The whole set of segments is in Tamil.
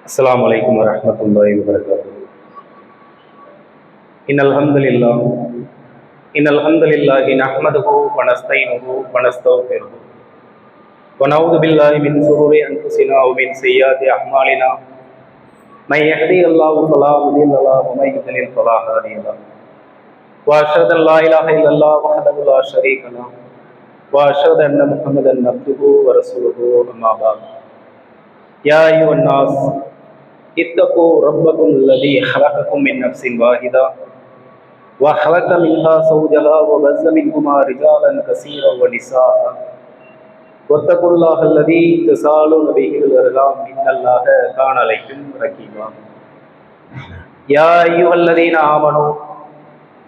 السلام عليكم ورحمة الله وبركاته. إن الحمد لله نحمده ونستعينه ونستغفره ونعوذ بالله من شرور أنفسنا ومن سيئات أعمالنا من يهده الله فلا مضل له ومن يضلل فلا هادي له وأشهد أن لا إله إلا الله وحده لا شريك له وأشهد أن محمدا عبده ورسوله أما بعد. يا أيها الناس اتقوا ربكم الذي خلقكم من نفس واحدة وخلق منها زوجها وبث منهما رجالا كثيرا ونساء واتقوا الله الذي تساءلون به والأرحام إن الله كان عليكم رقيبا. يا أيها الذين آمنوا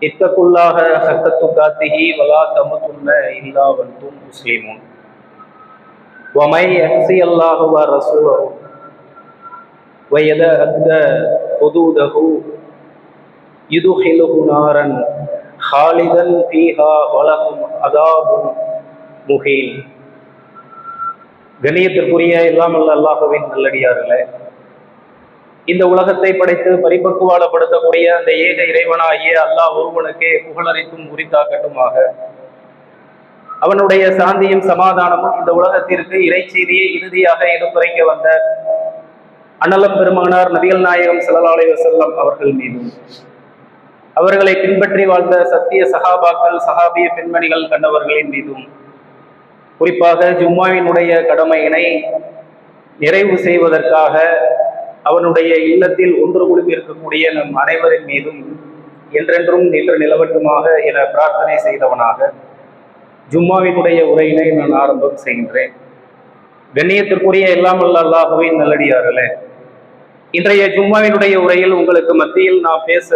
اتقوا الله حق تقاته ولا تموتن إلا وأنتم مسلمون. ومن يعص الله ورسوله ويتعدى حدوده يدخله نارا خالدا فيها ولهم عذاب முஹீன். கண்ணியத்திற்குரிய எல்லாம் அல்லாஹ்வின் நல்லடியார்களே, இந்த உலகத்தை படைத்து பரிபக்குவாளப்படுத்தக்கூடிய அந்த ஏக இறைவனாகிய அல்லாஹ் ஒருவனுக்கே புகழனைத்தும் உரித்தாக்கட்டுமாக. அவனுடைய சாந்தியும் சமாதானமும் இந்த உலகத்திற்கு இறை செய்தியை இறுதியாக எடுத்துரைக்க வந்த அண்ணலம் பெருமானார் நபிகள் நாயகம் ஸல்லல்லாஹு அலைஹி வஸல்லம் அவர்கள் மீதும், அவர்களை பின்பற்றி வாழ்ந்த சத்திய சஹாபாக்கள் சஹாபிய பெண்மணிகள் கண்டவர்களின் மீதும், குறிப்பாக ஜும்மாவினுடைய கடமையினை நிறைவு செய்வதற்காக அவனுடைய இல்லத்தில் ஒன்று குழுமி இருக்கக்கூடிய நம் அனைவரின் மீதும் என்றென்றும் நின்று நிலவட்டுமாக என பிரார்த்தனை செய்தவனாக ஜும்மாவினுடைய உரையினை நான் ஆரம்பம் செய்கின்றேன். கண்ணியத்திற்குரிய எல்லாம் அல்லாஹ்வின் நல்லடியார்களே, இன்றைய ஜும்மாவினுடைய உரையில் உங்களுக்கு மத்தியில் நான் பேச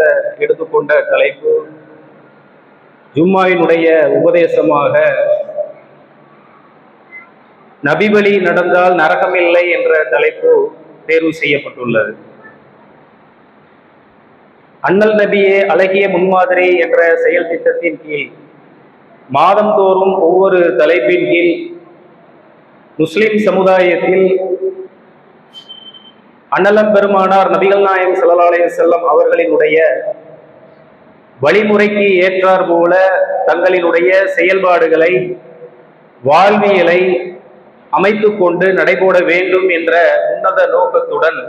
எடுத்துக்கொண்ட தலைப்பு ஜும்மாவினுடைய உபதேசமாக நபி வழி நடந்தால் நரகமில்லை என்ற தலைப்பு தேர்வு செய்யப்பட்டுள்ளது. அண்ணல் நபியே அழகிய முன்மாதிரி என்ற செயல் திட்டத்தின் கீழ் மாதந்தோறும் ஒவ்வொரு தலைப்பின் கீழ் முஸ்லிம் சமுதாயத்தில் அண்ணலம் பெருமானார் நபிகள் நாயகம் ஸல்லல்லாஹு அலைஹி வஸல்லம் அவர்களினுடைய வழிமுறைக்கு ஏற்றார் போல தங்களினுடைய செயல்பாடுகளை வாழ்வியலை அமைத்து கொண்டு நடைபோட வேண்டும் என்ற உன்னத நோக்கத்துடன்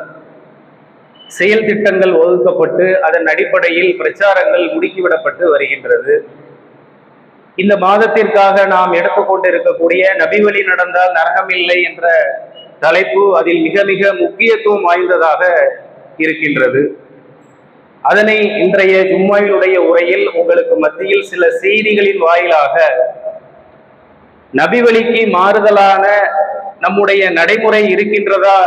செயல் திட்டங்கள் வகுக்கப்பட்டு அதன் அடிப்படையில் பிரச்சாரங்கள் முடுக்கிவிடப்பட்டு வருகின்றது. இந்த மாதத்திற்காக நாம் எடுத்துக்கொண்டு இருக்கக்கூடிய நபி வழி நடந்தால் நரகமில்லை என்ற தலைப்பு அதில் மிக மிக முக்கியத்துவம் வாய்ந்ததாக இருக்கின்றது. அதனை இன்றைய ஜும்மாவினுடைய உரையில் உங்களுக்கு மத்தியில் சில செய்திகளின் வாயிலாக நபி வழிக்கு மாறுதலான நம்முடைய நடைமுறை இருக்கின்றதா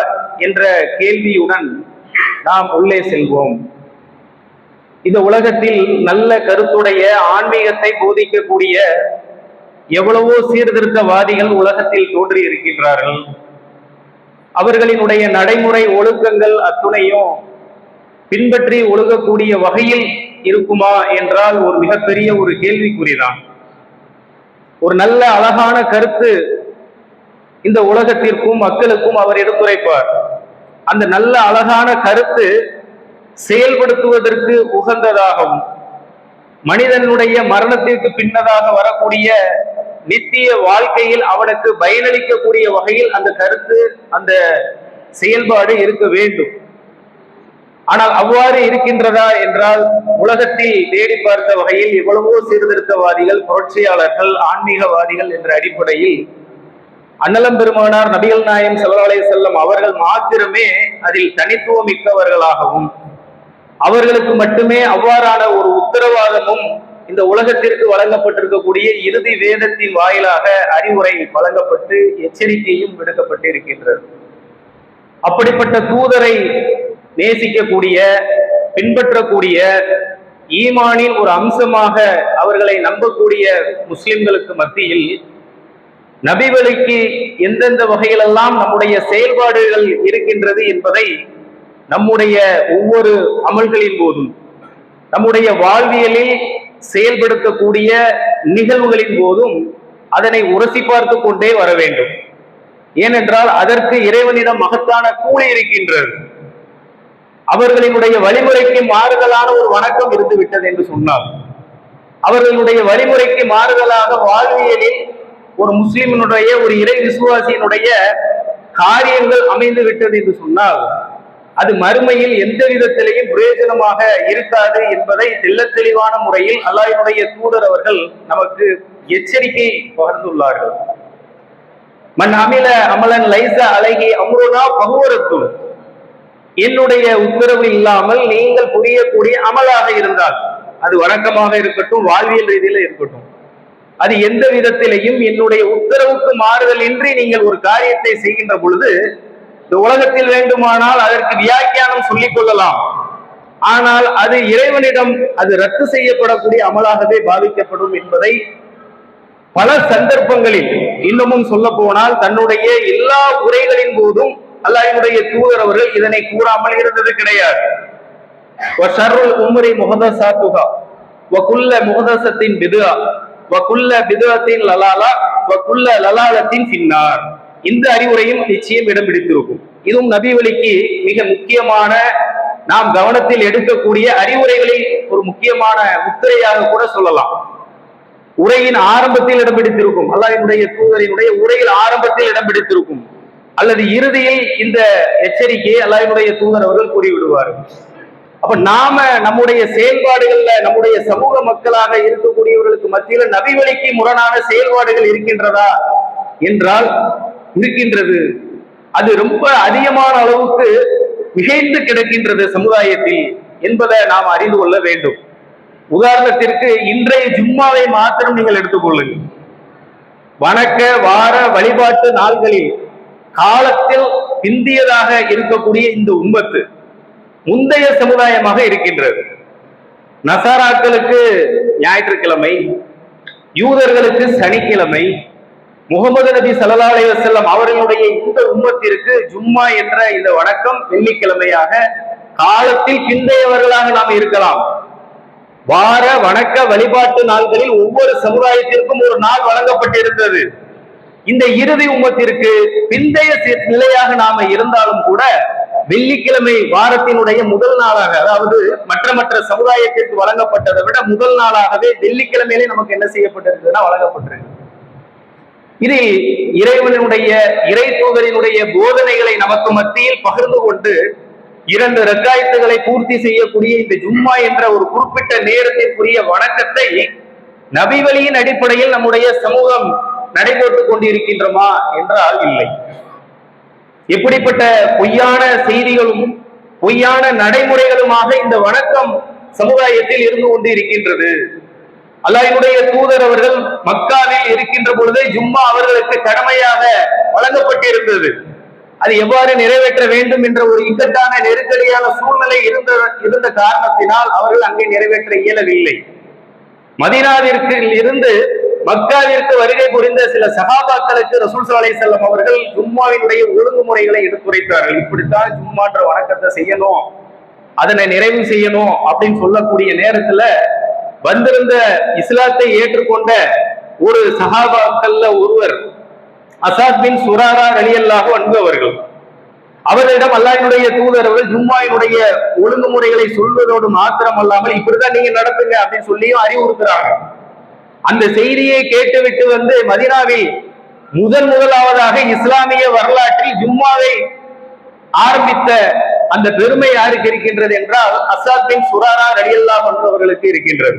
என்ற கேள்வியுடன் நாம் உள்ளே செல்வோம். இந்த உலகத்தில் நல்ல கருத்துடைய ஆன்மீகத்தை போதிக்கக்கூடிய எவ்வளவோ சீர்திருத்தவாதிகள் உலகத்தில் தோன்றி இருக்கின்றார்கள். அவர்களினுடைய நடைமுறை ஒழுக்கங்கள் அத்துணையும் பின்பற்றி ஒழுகக்கூடிய வகையில் இருக்குமா என்றால் ஒரு மிகப்பெரிய ஒரு கேள்விக்குறிதான். ஒரு நல்ல அழகான கருத்து இந்த உலகத்திற்கும் மக்களுக்கும் அவர் எடுத்துரைப்பார். அந்த நல்ல அழகான கருத்து செயல்படுத்துவதற்கு உகந்ததாகவும் மனிதனுடைய மரணத்திற்கு பின்னதாக வரக்கூடிய நித்திய வாழ்க்கையில் அவனுக்கு பயனளிக்கக்கூடிய வகையில் அந்த கருத்து அந்த செயல்பாடு இருக்க வேண்டும். ஆனால் அவ்வாறு இருக்கின்றதா என்றால் உலகத்தில் தேடி பார்த்த வகையில் எவ்வளவோ சீர்திருத்தவாதிகள், புரட்சியாளர்கள், ஆன்மீகவாதிகள் என்ற அடிப்படையில் அண்ணலம் பெருமானார் நபிகள் நாயகம் ஸல்லல்லாஹு அலைஹி வஸல்லம் அவர்கள் மாத்திரமே அதில் தனித்துவம் மிக்கவர்களாகவும் அவர்களுக்கு மட்டுமே அவ்வாறான ஒரு உத்தரவாதமும் இந்த உலகத்திற்கு வழங்கப்பட்டிருக்கக்கூடிய இறுதி வேதத்தின் வாயிலாக அறிவுரை வழங்கப்பட்டு எச்சரிக்கையும் விடுக்கப்பட்டு இருக்கின்றது. அப்படிப்பட்ட தூதரை நேசிக்கக்கூடிய, பின்பற்றக்கூடிய, ஈமானின் ஒரு அம்சமாக அவர்களை நம்பக்கூடிய முஸ்லிம்களுக்கு மத்தியில் நபி வழிக்கு எந்தெந்த வகையிலெல்லாம் நம்முடைய செயல்பாடுகள் இருக்கின்றது என்பதை நம்முடைய ஒவ்வொரு அமல்களின் போதும், நம்முடைய வாழ்வியலில் செயல்படுத்தக்கூடிய நிகழ்வுகளின் போதும் அதனை உரசி பார்த்து கொண்டே வர வேண்டும். ஏனென்றால் அதற்கு இறைவனிடம் மகத்தான கூலி இருக்கின்றது. அவர்களினுடைய வழிமுறைக்கு மாறுதலான ஒரு வணக்கம் இருந்து விட்டது என்று சொன்னார். அவர்களுடைய வழிமுறைக்கு மாறுதலாக வாழ்வியலில் ஒரு முஸ்லிமினுடைய ஒரு இறை விசுவாசியினுடைய காரியங்கள் அமைந்து விட்டது என்று சொன்னால் அது மறுமையில் எந்த விதத்திலையும் பிரயோஜனமாக இருக்காது என்பதை தெள்ளத் தெளிவான முறையில் அல்லாஹ்வுடைய தூதர் அவர்கள் நமக்கு எச்சரிக்கை பகிர்ந்துள்ளார்கள். மன் அமில அமலன் லைஸ அலைஹி அம்ருனா ஃபஹுவ, என்னுடைய உத்தரவு இல்லாமல் நீங்கள் புரியக்கூடிய அமலாக இருந்தால் அது வணக்கமாக இருக்கட்டும், வாழ்வியல் ரீதியில இருக்கட்டும், அது எந்த விதத்திலையும் என்னுடைய உத்தரவுக்கு மாறுதல் இன்றி நீங்கள் ஒரு காரியத்தை செய்கின்ற பொழுது இந்த உலகத்தில் வேண்டுமானால் அதற்கு வியாக்கியானம் சொல்லிக் கொள்ளலாம். ஆனால் அது இறைவனிடம் அது ரத்து செய்யப்படக்கூடிய அமலாகவே பாவிக்கப்படும் என்பதை பல சந்தர்ப்பங்களில், இன்னமும் சொல்ல போனால் தன்னுடைய எல்லா உரைகளின் போதும் அல்லாஹ்வுடைய தூதர் அவர்கள் இதனை கூறாமல் இருந்தது கிடையாது. வஷர்ருல் உம்ரி முஹதஸாத்துஹா வகுல்ல முஹதஸத்தின் பித்ஆ வகுல்ல பித்ஆத்தின் லலாலா வகுல்ல லலாலத்தின் ஃபின்னார். இந்த அறிவுரையும் நிச்சயம் இடம் பிடித்திருக்கும். இதுவும் நபி வழிக்கு மிக முக்கியமான, நாம் கவனத்தில் எடுக்கக்கூடிய அறிவுரைகளில் ஒரு முக்கியமான முத்திரையாக கூட சொல்லலாம். உரையின் ஆரம்பத்தில் இடம் பிடித்திருக்கும், அல்லாஹ்வுடைய தூதரினுடைய உரையில் ஆரம்பத்தில் இடம் பிடித்திருக்கும், அல்லது இறுதியில் இந்த எச்சரிக்கையை அல்லாஹ்வுடைய தூதர் அவர்கள் கூறிவிடுவார்கள். அப்ப நாம நம்முடைய செயல்பாடுகள்ல நம்முடைய சமூக மக்களாக இருக்கக்கூடியவர்களுக்கு மத்தியில நபி வழிக்கு முரணான செயல்பாடுகள் இருக்கின்றதா என்றால் இருக்கின்றது. அது ரொம்ப அதிகமான அளவுக்கு மிகைந்து கிடக்கின்றது சமுதாயத்தில் என்பதை நாம் அறிந்து கொள்ள வேண்டும். உதாரணத்திற்கு இன்றைய ஜும்மாவை மாத்திரம் நீங்கள் எடுத்துக்கொள்ளுங்கள். வணக்க வார வழிபாட்டு நாள்களில் காலத்தில் பிந்தியதாக இருக்கக்கூடிய இந்த உம்மத்து முந்தைய சமுதாயமாக இருக்கின்றது. நசாராக்களுக்கு ஞாயிற்றுக்கிழமை, யூதர்களுக்கு சனிக்கிழமை, முகமது நபி ஸல்லல்லாஹு அலைஹி வஸல்லம் அவர்களுடைய இந்த உம்மத்திற்கு ஜும்மா என்ற இந்த வணக்கம் வெள்ளிக்கிழமையாக காலத்தில் பிந்தையவர்களாக நாம் இருக்கலாம். வார வணக்க வழிபாட்டு நாள்களில் ஒவ்வொரு சமுதாயத்திற்கும் ஒரு நாள் வழங்கப்பட்டிருந்தது. இந்த இறுதி உம்மத்திற்கு பிந்தைய நிலையாக நாம இருந்தாலும் கூட வெள்ளிக்கிழமை வாரத்தினுடைய முதல் நாளாக, அதாவது மற்ற சமுதாயத்திற்கு வழங்கப்பட்டதை விட முதல் நாளாகவே வெள்ளிக்கிழமையிலே நமக்கு என்ன செய்யப்பட்டிருக்குதுன்னா வழங்கப்பட்டிருக்கு. இதில் இறைவனுடைய இறை தூதரினுடைய போதனைகளை நமக்கு மத்தியில் பகிர்ந்து கொண்டு 2 ரக்காயத்துகளை பூர்த்தி செய்யக்கூடிய இந்த ஜும்மா என்ற ஒரு குறிப்பிட்ட நேரத்திற்குரிய வணக்கத்தை நபி வழியின் அடிப்படையில் நம்முடைய சமூகம் நடைபெற்றுக் கொண்டிருக்கின்றோமா என்றால் இல்லை. எப்படிப்பட்ட பொய்யான செய்திகளும் பொய்யான நடைமுறைகளுமாக இந்த வணக்கம் சமுதாயத்தில் இருந்து கொண்டு இருக்கின்றது. அல்லாஹ்வுடைய தூதர் அவர்கள் மக்காவில் இருக்கின்ற பொழுது ஜும்மா அவர்களுக்கு கடமையாக வழங்கப்பட்டிருந்தது. அது எவ்வாறு நிறைவேற்ற வேண்டும் என்ற ஒரு இக்கட்டான நெருக்கடியான சூழ்நிலை இருந்த காரணத்தினால் அவர்கள் அங்கே நிறைவேற்ற இயலவில்லை. மதீனாவிற்கு இருந்து மக்காவிற்கு வருகை புரிந்த சில சஹாபாக்களுக்கு ரசூல் ஸல்லல்லாஹு அலைஹி வஸல்லம் அவர்கள் ஜும்மாவினுடைய ஒழுங்குமுறைகளை எடுத்துரைத்தார்கள். இப்படித்தான் ஜும்மான்ற வணக்கத்தை செய்யணும், அதனை நிறைவு செய்யணும் அப்படின்னு சொல்லக்கூடிய நேரத்துல வந்திருந்த இஸ்லாத்தை ஏற்றுக்கொண்ட ஒரு சஹாபாக்கள்ல ஒருவர் அசாத் பின் சுராரா ரலியல்லாஹு அன்ஹு அவர்கள், அவர்களிடம் அல்லாஹ்வுடைய தூதர் அவர்கள் ஜும்மாவினுடைய ஒழுங்குமுறைகளை சொல்வதோடு மாத்திரம் அல்லாமல் இப்படித்தான் நீங்க நடத்துங்க அப்படின்னு சொல்லியும் அறிவுறுத்துறாங்க. அந்த செய்தியை கேட்டுவிட்டு வந்து மதீனாவில் முதலாவதாக இஸ்லாமிய வரலாற்றில் ஜும்மாவை ஆரம்பித்த அந்த பெருமை யாருக்கு இருக்கின்றது என்றால் அசாத் பின் சுராரா ரலியல்லாஹு அன்ஹு அவர்களுக்கு இருக்கின்றது.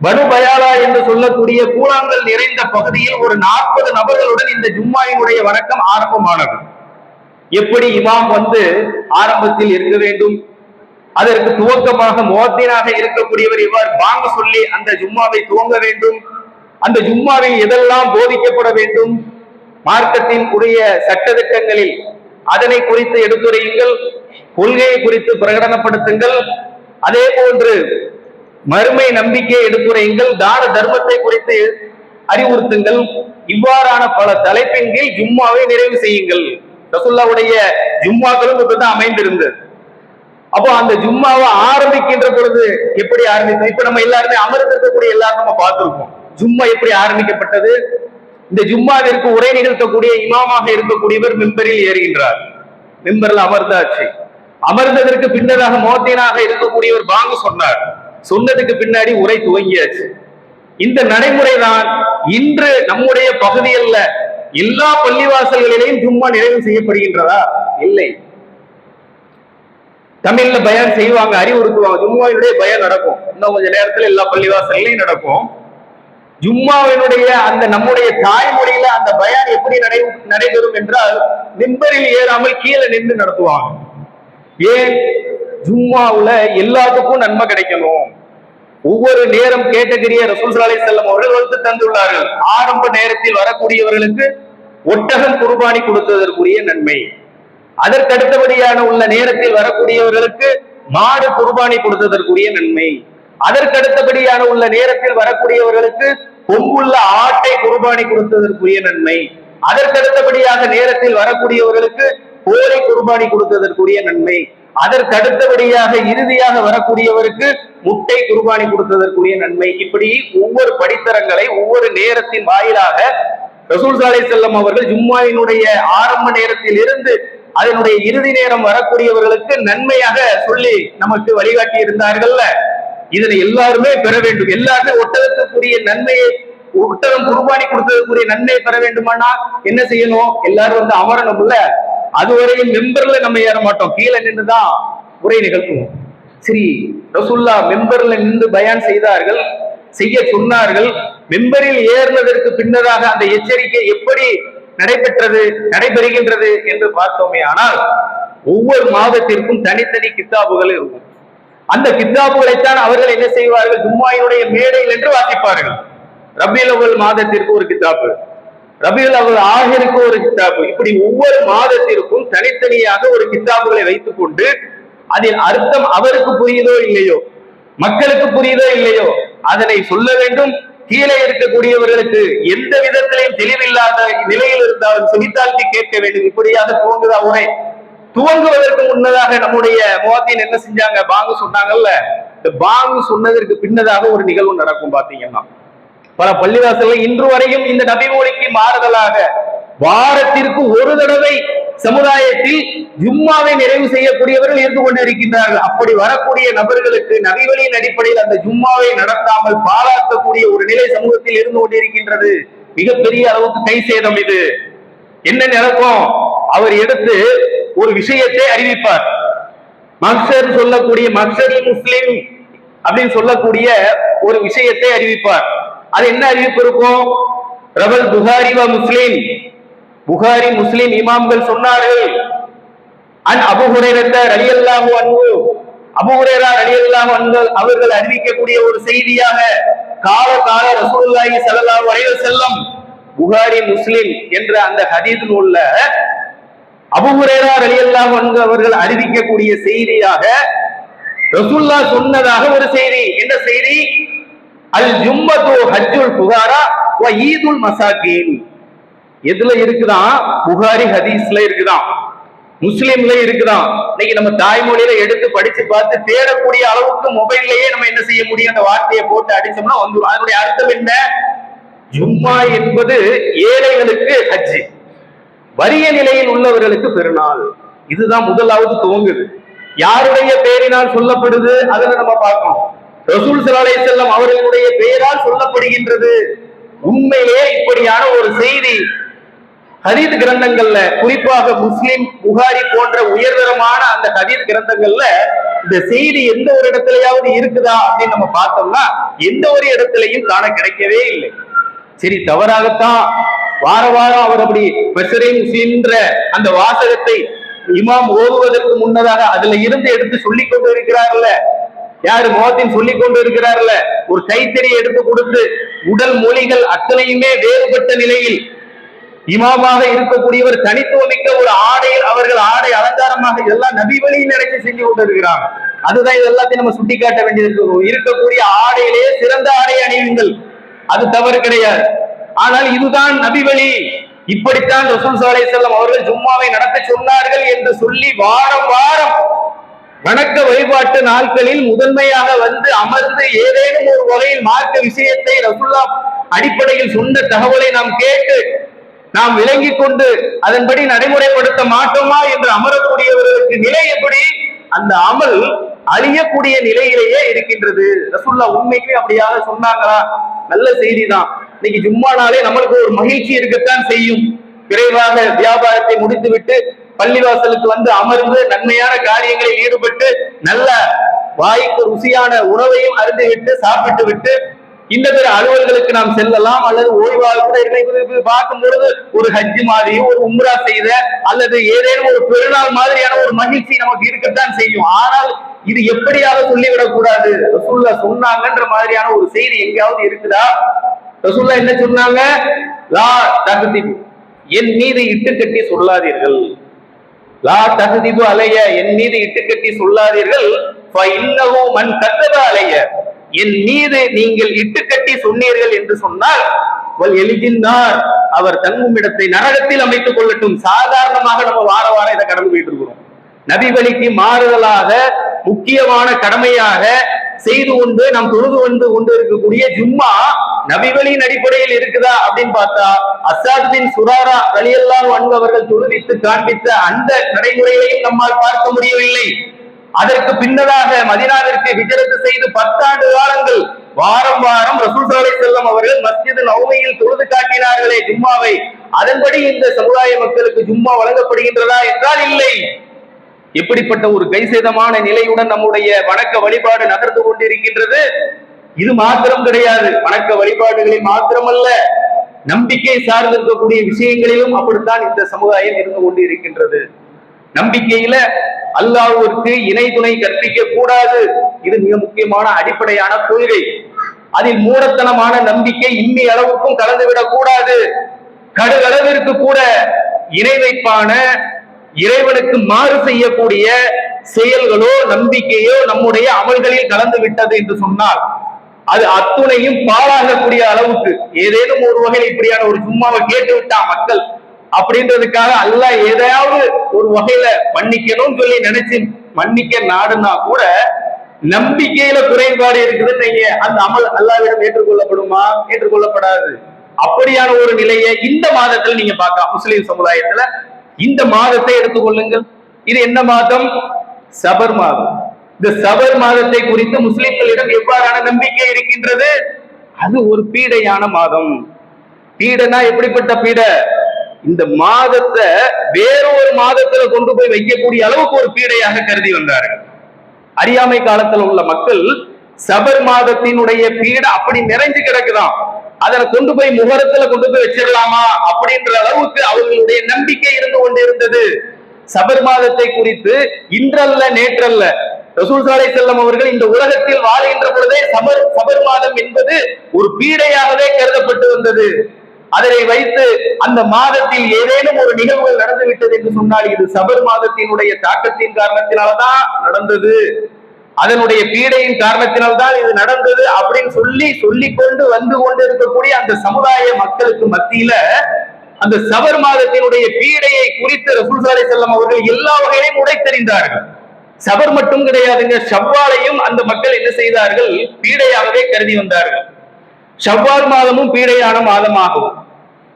பனு பயாலா என்று சொல்லக்கூடிய கூழாங்கல் நிறைந்த பகுதியில் ஒரு 40 நபர்களுடன் இந்த ஜும்மாவினுடைய வணக்கம் ஆரம்பமானது. எப்படி இமாம் வந்து ஆரம்பத்தில் இருக்க வேண்டும், அதற்கு துவக்கமாக முஅத்தினாக இருக்கக்கூடியவர் இவ்வாறு பாங்கு சொல்லி அந்த ஜும்மாவை துவங்க வேண்டும், அந்த ஜும்மாவில் எதெல்லாம் போதிக்கப்பட வேண்டும், மார்க்கத்தின் உடைய சட்டதிட்டங்களில் அதனை குறித்து எடுத்துரையுங்கள், கொள்கையை குறித்து பிரகடனப்படுத்துங்கள், அதே போன்று மறுமை நம்பிக்கை எடுத்துரையுங்கள், தான தர்மத்தை குறித்து அறிவுறுத்துங்கள், இவ்வாறான பல தலைப்பின் கீழ் ஜும்மாவை நிறைவு செய்யுங்கள். ரசூலுல்லாஹ்வுடைய ஜும்மாக்களும் இப்படிதான் அமைந்திருந்தது. அப்போ அந்த ஜும்மாவை ஆரம்பிக்கின்ற பொழுது எப்படி ஆரம்பித்தோம்? இப்ப நம்ம எல்லாருமே அமர்ந்திருக்கக்கூடிய எல்லாரும் நம்ம பார்த்திருக்கோம். ஜும்மா எப்படி ஆரம்பிக்கப்பட்டது? இந்த ஜும்மாவிற்கு உரை நிகழ்த்தக்கூடிய இமாமாக இருக்கக்கூடியவர் மிம்பரில் ஏறுகின்றார், மிம்பரில் அமர்ந்தாச்சு. அமர்ந்ததற்கு பின்னதாக மோத்தீனாக இருக்கக்கூடியவர் பாங்கு சொன்னார். சொன்னதுக்கு பின்னாடி உரை துவங்கியாச்சு. இந்த நடைமுறைதான் இன்று நம்முடைய பகுதியில் எல்லா பள்ளிவாசல்களிலேயும் ஜும்மா நிறைவு செய்யப்படுகின்றதா? இல்லை. தமிழ்ல பயான் செய்வாங்க, அறிவுறுத்துவாங்க, ஜும்மாவினுடைய பயான் நடக்கும். இன்னும் கொஞ்ச நேரத்தில் எல்லா பள்ளிவாசல்லையும் நடக்கும். ஜும்மாவினுடைய அந்த நம்முடைய தாய்மொழியில அந்த பயான் எப்படி நடைபெறும் என்றால் மிம்பரில் ஏறாமல் கீழே நின்று நடத்துவாங்க. ஏன்? ஜும்மாவுல எல்லாத்துக்கும் நன்மை கிடைக்கணும். ஒவ்வொரு நேரம் கேட்டகரிய ரசூல் ஸல்லல்லாஹு அலைஹி வஸல்லம் அவர்கள் வகுத்து தந்துள்ளார்கள். ஆரம்ப நேரத்தில் வரக்கூடியவர்களுக்கு ஒட்டகம் குர்பானி கொடுத்ததற்குரிய நன்மை, அதற்கடுத்தபடியான உள்ள நேரத்தில் வரக்கூடியவர்களுக்கு மாடு குர்பானி கொடுத்ததற்குரிய நன்மை, அதற்கடுத்தபடியான உள்ள நேரத்தில் வரக்கூடியவர்களுக்கு கொம்புள்ள ஆட்டை குர்பானி கொடுத்ததற்குரிய நன்மை, அதற்கடுத்தபடியாக நேரத்தில் வரக்கூடியவர்களுக்கு கோழி குர்பானி கொடுத்ததற்குரிய நன்மை, அதற்கடுத்தபடியாக இறுதியாக வரக்கூடியவருக்கு முட்டை குர்பானி கொடுத்ததற்குரிய நன்மை. இப்படி ஒவ்வொரு படித்தரங்களை ஒவ்வொரு நேரத்தின் வாயிலாக ரசூல் ஸல்லல்லாஹு அலைஹி வஸல்லம் அவர்கள் ஜும்மாவினுடைய ஆரம்ப நேரத்தில் இருந்து அதனுடைய இறுதி நேரம் வரக்கூடியவர்களுக்கு நன்மையாக சொல்லி நமக்கு வழிகாட்டி இருந்தார்கள்ல. இதனை எல்லாருமே பெற வேண்டும். எல்லாருமே ஒட்டகத்துக்குரிய நன்மையை, ஒட்டகம் குர்பானி கொடுத்ததற்குரிய நன்மை பெற வேண்டுமானா என்ன செய்யணும்? எல்லாரும் வந்து அமரணும்ல. அதுவரையும் மெம்பர்ல நம்ம ஏற மாட்டோம், கீழே நின்றுதான் உரை நிகழ்த்துவோம். சரி, ரசூலுல்லாஹ் மெம்பர்ல நின்று பயான் செய்தார்கள், செய்ய சொன்னார்கள். மெம்பரில் ஏறினதற்கு பின்னதாக அந்த எச்சரிக்கை எப்படி நடைபெறுகின்றது என்று பார்த்தோமே ஆனால் ஒவ்வொரு மாதத்திற்கும் தனித்தனி கித்தாபுகள் இருக்கும். அந்த கித்தாபுகளைத்தான் அவர்கள் என்ன செய்வார்கள்? ஜும்மாவினுடைய மேடையில் என்று வாசிப்பார்கள். ரபியுல் அவ்வல் மாதத்திற்கு ஒரு கித்தாபு, ரபியுல் அவ்வல் ஆஹிருக்கு ஒரு கித்தாபு, இப்படி ஒவ்வொரு மாதத்திற்கும் தனித்தனியாக ஒரு கித்தாபுகளை வைத்துக் கொண்டு அதில் அர்த்தம் அவருக்கு புரியுதோ இல்லையோ, மக்களுக்கு புரியுதோ இல்லையோ அதனை சொல்ல வேண்டும். கீழே இருக்கக்கூடியவர்களுக்கு எந்த விதத்திலையும் தெளிவில்லாத நிலையில் இருந்தாலும் செவித்தாழ்த்தி கேட்க வேண்டும். இப்படியாக துவங்குதா உரை. துவங்குவதற்கு முன்னதாக நம்முடைய முஅத்தின் என்ன செஞ்சாங்க? பாங்கு சொன்னாங்கல்ல. இந்த பாங்கு சொன்னதற்கு பின்னதாக ஒரு நிகழ்வு நடக்கும். பாத்தீங்கன்னா பல பள்ளிவாசல்கள் இன்று வரையும் இந்த நபி மொழிக்கு மாறுதலாக வாரத்திற்கு ஒரு தடவை சமுதாயத்தில் ஜும்மாவை நிறைவு செய்யக்கூடியவர்கள் இருந்து கொண்டிருக்கின்றார்கள். அப்படி வரக்கூடிய நபர்களுக்கு நபிவழியின் அடிப்படையில் அந்த ஜும்மாவை நடத்தாமல் பாராட்டக்கூடிய ஒரு நிலை சமூகத்தில் இருந்து கொண்டிருக்கின்றது. மிகப்பெரிய அளவுக்கு கை சேதம் இது. என்ன நடக்கும்? அவர் எடுத்து ஒரு விஷயத்தை அறிவிப்பார். மக்சர் சொல்லக்கூடிய மக்சரி முஸ்லிம் அப்படின்னு சொல்லக்கூடிய ஒரு விஷயத்தை அறிவிப்பார். அது என்ன அறிவிப்பு இருக்கும்? ரவல் புகாரி வ முஸ்லிம், புகாரி முஸ்லிம் இமாம்கள் சொன்னார்கள். அன் அபூ ஹுரைரா ரலியல்லாஹு அன்ஹு, அபூ ஹுரைரா ரலியல்லாஹு அன்ஹு அவர்கள் அறிவிக்கக்கூடிய ஒரு செய்தியாக கால ரசூலுல்லாஹி ஸல்லல்லாஹு அலைஹி வஸல்லம், புகாரி முஸ்லிம் என்ற அந்த ஹதீஸ் நூல்ல அபூ ஹுரைரா ரலியல்லாஹு அன்ஹு அவர்கள் அறிவிக்கக்கூடிய செய்தியாக ரசூலுல்லாஹ் சொன்னதாக ஒரு செய்தி. என்ன செய்தி? அல் ஜும்மத்து ஹஜ்ஜுல் புகாரா வ ஈதுல் மசாகீன். எதுல இருக்குதான்? புகாரி ஹதீஸ்ல இருக்குதான், முஸ்லிம்ல இருக்குதான். இன்னைக்கு நம்ம தாய்மொழியில எடுத்து படிச்சு பார்த்து தேடக்கூடிய அளவுக்கு மொபைல்லையே நம்ம என்ன செய்ய முடியும்? அந்த வார்த்தையை போட்டு அடிச்சோம்னா வந்துடும். அதனுடைய அர்த்தம் என்ன? ஜும்மா என்பது ஏழைகளுக்கு ஹஜ், வறிய நிலையில் உள்ளவர்களுக்கு பெருநாள். இதுதான் முதலாவது துவங்குது. யாருடைய பெயரினால் சொல்லப்படுது? அதுல நம்ம பார்க்கணும். ரசூல் ஸல்லல்லாஹு அலைஹி வஸல்லம் அவர்களுடைய பெயரால் சொல்லப்படுகின்றது. உண்மையிலே இப்படியான ஒரு செய்தி ஹதீஸ் கிரந்தங்கள்ல, குறிப்பாக முஸ்லிம், புகாரி போன்ற உயர்தரமான அந்த ஹதீஸ் கிரந்தங்கள்ல இந்த செய்தி எந்த ஒரு இடத்துலயாவது இருக்குதா அப்படின்னு நம்ம பார்த்தோம்னா எந்த ஒரு இடத்திலையும் காண கிடைக்கவே இல்லை. சரி, தவறாகத்தான் வார வாரம் அவர் அப்படி முஸ்லிம்ன்ற அந்த வாசகத்தை இமாம் ஓதுவதற்கு முன்னதாக அதுல இருந்து எடுத்து சொல்லிக் கொண்டு இருக்கிறார்ல, யாரு? முஅத்தின் சொல்லிக் கொண்டு இருக்கிறார்ல. ஒரு கைத்தறி எடுத்து கொடுத்து உடல் மொழிகள் அத்தனையுமே வேறுபட்ட நிலையில் இமாமாக இருக்கக்கூடியவர் தனித்துவமிக்க ஒரு ஆடையில் அவர்கள் ஆடை அலங்காரமாக இதெல்லாம் நபி வழியில் நினைச்சு செஞ்சு கொண்டு இருக்கிறாங்க. அதுதான் இது எல்லாத்தையும் நம்ம சுட்டி காட்ட வேண்டியது. இருக்கக்கூடிய ஆடையிலேயே சிறந்த ஆடை அணியுங்கள், அது தவறு கிடையாது. ஆனால் இதுதான் நபி வழி, இப்படித்தான் ரசூல் ஸல்லல்லாஹு அலைஹி வஸல்லம் அவர்கள் ஜும்மாவை நடத்த சொன்னார்கள் என்று சொல்லி வாரம் வாரம் வணக்க வழிபாட்டு நாட்களில் முதன்மையாக வந்து அமர்ந்து ஏதேனும் ஒரு வகையில் மார்க்க விஷயத்தை ரசூலுல்லாஹ் அடிப்படையில் சொன்ன தகவலை நாம் கேட்டு நாம் விளங்கி கொண்டு அதன்படி நடைமுறைப்படுத்த மாட்டோமா என்று அமரக்கூடியவர்களுக்கு நிலை எப்படி? அந்த அமல் அழியக்கூடிய நிலையிலேயே இருக்கின்றது. ரசூலுல்லாஹ் உண்மைக்குமே அப்படியாக சொன்னாங்களா? நல்ல செய்தி தான். இன்னைக்கு ஜும்மா நாளே நம்மளுக்கு ஒரு மகிழ்ச்சி இருக்கத்தான் செய்யும். விரைவாக வியாபாரத்தை முடித்துவிட்டு பள்ளிவாசலுக்கு வந்து அமர்ந்து நன்மையான காரியங்களில் ஈடுபட்டு நல்ல வாய்க்கு ருசியான உணவையும் அருந்திவிட்டு சாப்பிட்டு விட்டு இந்த பிற அலுவல்களுக்கு நாம் செல்லலாம், அல்லது ஓய்வாக கூட பார்க்கும் பொழுது ஒரு ஹஜ் மாதிரி ஒரு உம்ரா செய்த அல்லது ஏதேனும் ஒரு பெருநாள் மாதிரியான ஒரு மகிழ்ச்சி நமக்கு இருக்கத்தான் செய்யும். ஆனால் இது எப்படியாக சொல்லிவிடக் கூடாது. ரசூலுல்லாஹ் சொன்னாங்கன்ற மாதிரியான ஒரு செய்தி எங்கேயாவது இருக்குதா? ரசூலுல்லாஹ் என்ன சொன்னாங்க? லா தஹ்திபு, என் மீது இட்டுக்கட்டி சொல்லாதீர்கள். லா தஹ்திபு அலைய, என் மீது இட்டுக்கட்டி சொல்லாதீர்கள். ஃபஇன்னஹு மன் கதப அலைய, என் மீது நீங்கள் இட்டுக்கட்டி சொன்னீர்கள் என்று சொன்னால் வல் எலிஜின்னார், அவர் தங்கும் இடத்தை நரகத்தில் அமைத்துக் கொள்ளட்டும். சாதாரணமாக நம்ம வார வாரம் இதை கடந்து போயிட்டு இருக்கிறோம். நபி வழிக்கு மாறுதலாக முக்கியமான கடமையாக செய்து கொண்டு நாம் தொழுது கொண்டு இருக்கக்கூடிய ஜும்மா நபி வழியின் அடிப்படையில் இருக்குதா அப்படின்னு பார்த்தா, அஸ்ஸாத் பின் சுராரா ரலியல்லாஹு அன்ஹு அவர்கள் தொழுவித்து காண்பித்த அந்த நடைமுறையையும் நம்மால் பார்க்க முடியவில்லை. அதற்கு பின்னதாக மதீனாவிற்கு ஹிஜ்ரத் செய்து 10 ஆண்டு காலங்கள் வாரம் வாரம் ரசூல் ஸல்லல்லாஹு அலைஹி வஸல்லம் அவர்கள் மஸ்ஜித் நபவியில் தொழுது காட்டினார்களே ஜும்மாவை, அதன்படி இந்த சமுதாய மக்களுக்கு ஜும்மா வழங்கப்படுகின்றதா என்றால் இல்லை. எப்படிப்பட்ட ஒரு கைசேதமான நிலையுடன் நம்முடைய வணக்க வழிபாடு நகர்ந்து கொண்டிருக்கின்றது. இது மாத்திரம் கிடையாது, வணக்க வழிபாடுகளில் மாத்திரமல்ல, நம்பிக்கை சார்ந்திருக்கக்கூடிய விஷயங்களிலும் அப்படித்தான் இந்த சமுதாயம் இருந்து கொண்டு இருக்கின்றது. நம்பிக்கையில அல்லாஹ்விற்கு இணை துணை கற்பிக்க கூடாது. இது மிக முக்கியமான அடிப்படையான கொள்கை. அதில் மூடத்தனமான நம்பிக்கை இம்மி அளவுக்கும் கலந்துவிடக் கூடாது. கடுகளவிற்கு கூட இணை வைப்பான இறைவனுக்கு மாறு செய்யக்கூடிய செயல்களோ நம்பிக்கையோ நம்முடைய அமல்களில் கலந்து விட்டது என்று சொன்னால் அது அத்துணையும் பாழாகக்கூடிய அளவுக்கு ஏதேனும் ஒரு வகையில் இப்படியான ஒரு சும்மாவை கேட்டு விட்டா மக்கள் அப்படின்றதுக்காக அல்லாஹ் ஏதாவது ஒரு வகையில மன்னிக்கணும்னு சொல்லி நினைச்சு மன்னிக்க நாடுனா கூட நம்பிக்கையில குறைபாடு இருக்குதுன்னு அந்த அமல் அல்லாஹ்விடம் ஏற்றுக்கொள்ளப்படுமா? ஏற்றுக்கொள்ளப்படாது. அப்படியான ஒரு நிலையை இந்த மாதத்துல நீங்க பார்க்கலாம். முஸ்லிம் சமுதாயத்துல இந்த மாதத்தை எடுத்துக்கொள்ளுங்கள். இது என்ன மாதம்? சபர் மாதம். இந்த சபர் மாதத்தை குறித்து முஸ்லிம்களிடம் எவ்வாறான நம்பிக்கை இருக்கின்றது? அது ஒரு பீடையான மாதம். பீடைனா எப்படிப்பட்ட பீடை? இந்த மாதத்தை வேறொரு மாதத்துல கொண்டு போய் வைக்கக்கூடிய அளவுக்கு ஒரு பீடையாக கருதி வந்தார்கள். அறியாமை காலத்துல உள்ள மக்கள் சபர் மாதத்தினுடைய பீடை அப்படி நிறைஞ்சு கிடக்குதான், அதனை கொண்டு போய் முகரத்துல கொண்டு போய் வச்சிடலாமா அப்படின்ற அளவுக்கு அவர்களுடைய நம்பிக்கை இருந்து கொண்டிருந்தது. சபர் மாதத்தை குறித்து இன்றல்ல நேற்றல்ல ரசூல் ஸல்லல்லாஹு அலைஹி வஸல்லம் அவர்கள் இந்த உலகத்தில் வாழ்கின்ற பொழுதே சபர் மாதம் என்பது ஒரு பீடையாகவே கருதப்பட்டு வந்தது. அதனை வைத்து அந்த மாதத்தில் ஏதேனும் ஒரு நிகழ்வுகள் நடந்து விட்டது என்று சொன்னால் இது சபர் மாதத்தினுடைய தாக்கத்தின் காரணத்தினால்தான் நடந்தது, அதனுடைய பீடையின் காரணத்தினால்தான் இது நடந்தது அப்படின்னு சொல்லிக்கொண்டு வந்து கொண்டு இருக்கக்கூடிய அந்த சமுதாய மக்களுக்கு மத்தியில அந்த சபர் மாதத்தினுடைய பீடையை குறித்து ரசூல் ஸல்லல்லாஹு அலைஹி வஸல்லம் அவர்கள் எல்லா வகையிலும் உடைத்தெறிந்தார்கள். சபர் மட்டும் கிடையாதுங்க, ஷவ்வாலையும் அந்த மக்கள் என்ன செய்தார்கள்? பீடையாகவே கருதி வந்தார்கள். ஷவ்வால் மாதமும் பீடையான மாதமாகும்.